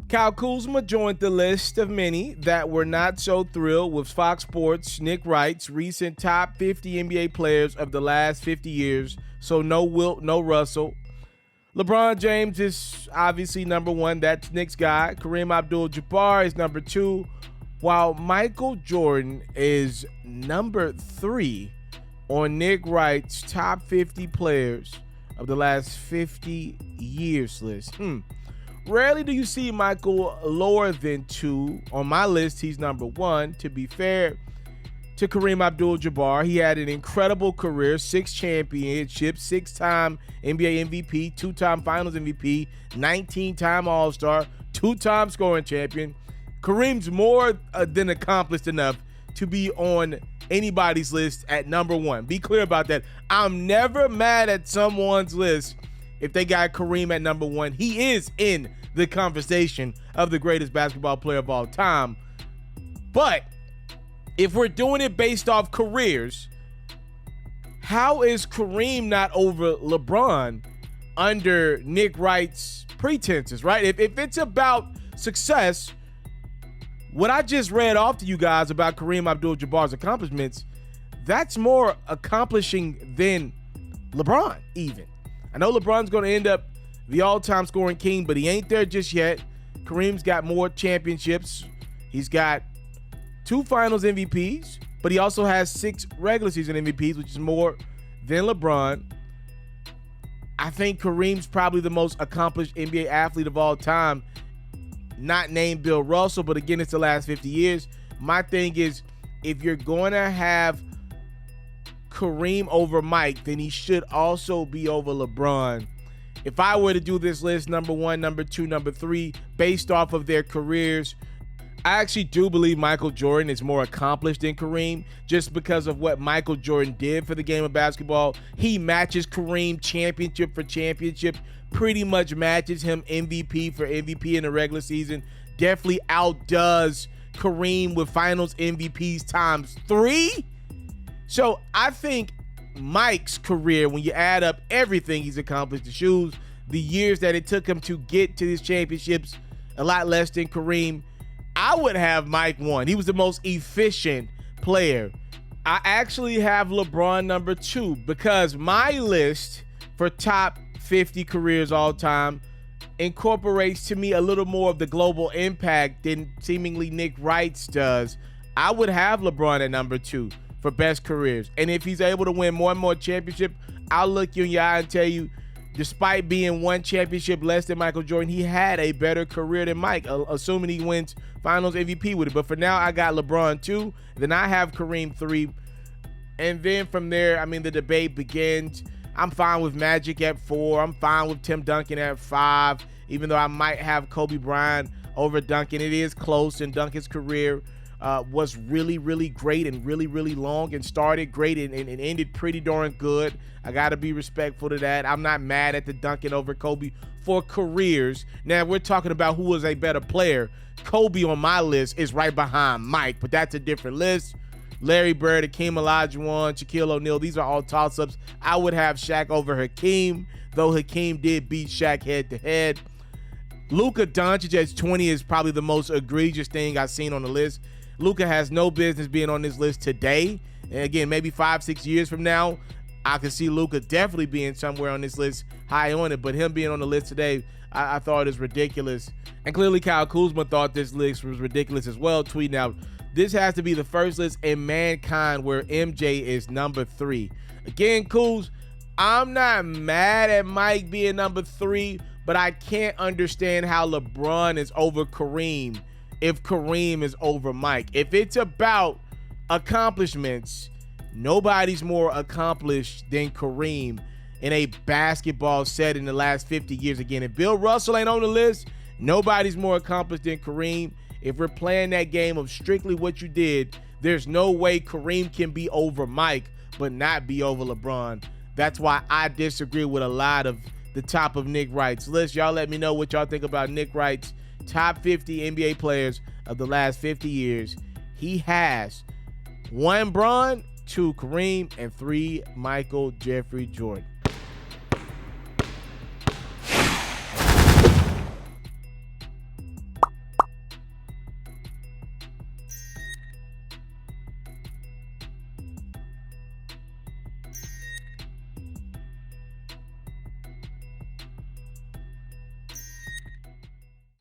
Kyle Kuzma joined the list of many that were not so thrilled with Fox Sports' Nick Wright's recent top 50 NBA players of the last 50 years. So no Wilt, no Russell. LeBron James is obviously number one. That's Nick's guy. Kareem Abdul-Jabbar is number two, while Michael Jordan is number three on Nick Wright's top 50 players of the last 50 years list. Rarely do you see Michael lower than two. On my list, he's number one. To be fair to Kareem Abdul-Jabbar, he had an incredible career, 6 championships, 6-time NBA MVP, 2-time Finals MVP, 19-time All-Star, 2-time scoring champion. Kareem's more than accomplished enough to be on anybody's list at number one. Be clear about that. I'm never mad at someone's list if they got Kareem at number one. He is in the conversation of the greatest basketball player of all time. But if we're doing it based off careers, how is Kareem not over LeBron under Nick Wright's pretenses, right? If it's about success, what I just read off to you guys about Kareem Abdul-Jabbar's accomplishments, that's more accomplishing than LeBron even. I know LeBron's going to end up the all-time scoring king, but he ain't there just yet. Kareem's got more championships. He's got 2 finals MVPs, but he also has 6 regular season MVPs, which is more than LeBron. I think Kareem's probably the most accomplished NBA athlete of all time, not named Bill Russell, but again, it's the last 50 years. My thing is, if you're going to have Kareem over Mike, then he should also be over LeBron. If I were to do this list, number 1, number 2, number 3, based off of their careers, I actually do believe Michael Jordan is more accomplished than Kareem just because of what Michael Jordan did for the game of basketball. He matches Kareem championship for championship, pretty much matches him MVP for MVP in the regular season, definitely outdoes Kareem with finals MVPs times 3. So I think Mike's career, when you add up everything he's accomplished, the shoes, the years that it took him to get to his championships, a lot less than Kareem, I would have Mike 1. He was the most efficient player. I actually have LeBron number 2 because my list for top 50 careers all time incorporates to me a little more of the global impact than seemingly Nick Wright's does. I would have LeBron at number 2 for best careers. And if he's able to win more and more championship, I'll look you in your eye and tell you, despite being 1 championship less than Michael Jordan, he had a better career than Mike, assuming he wins finals MVP with it. But for now, I got LeBron 2. Then I have Kareem 3. And then from there, I mean, the debate begins. I'm fine with Magic at 4. I'm fine with Tim Duncan at 5, even though I might have Kobe Bryant over Duncan. It is close, and Duncan's career was really, really great and really, really long, and started great and ended pretty darn good. I got to be respectful to that. I'm not mad at the Duncan over Kobe for careers. Now, we're talking about who was a better player. Kobe on my list is right behind Mike, but that's a different list. Larry Bird, Hakeem Olajuwon, Shaquille O'Neal, these are all toss-ups. I would have Shaq over Hakeem, though Hakeem did beat Shaq head-to-head. Luka Doncic at 20 is probably the most egregious thing I've seen on the list. Luka has no business being on this list today. And again, maybe 5-6 years from now, I could see Luka definitely being somewhere on this list, high on it. But him being on the list today, I thought is ridiculous. And clearly Kyle Kuzma thought this list was ridiculous as well, tweeting out, "This has to be the first list in mankind where MJ is number 3. Again, Kuz, I'm not mad at Mike being number 3, but I can't understand how LeBron is over Kareem if Kareem is over Mike. If it's about accomplishments, nobody's more accomplished than Kareem in a basketball set in the last 50 years. Again, if Bill Russell ain't on the list, nobody's more accomplished than Kareem. If we're playing that game of strictly what you did, there's no way Kareem can be over Mike but not be over LeBron. That's why I disagree with a lot of the top of Nick Wright's list. Y'all let me know what y'all think about Nick Wright's top 50 NBA players of the last 50 years. He has 1 Bron, 2 Kareem, and 3 Michael Jeffrey Jordan.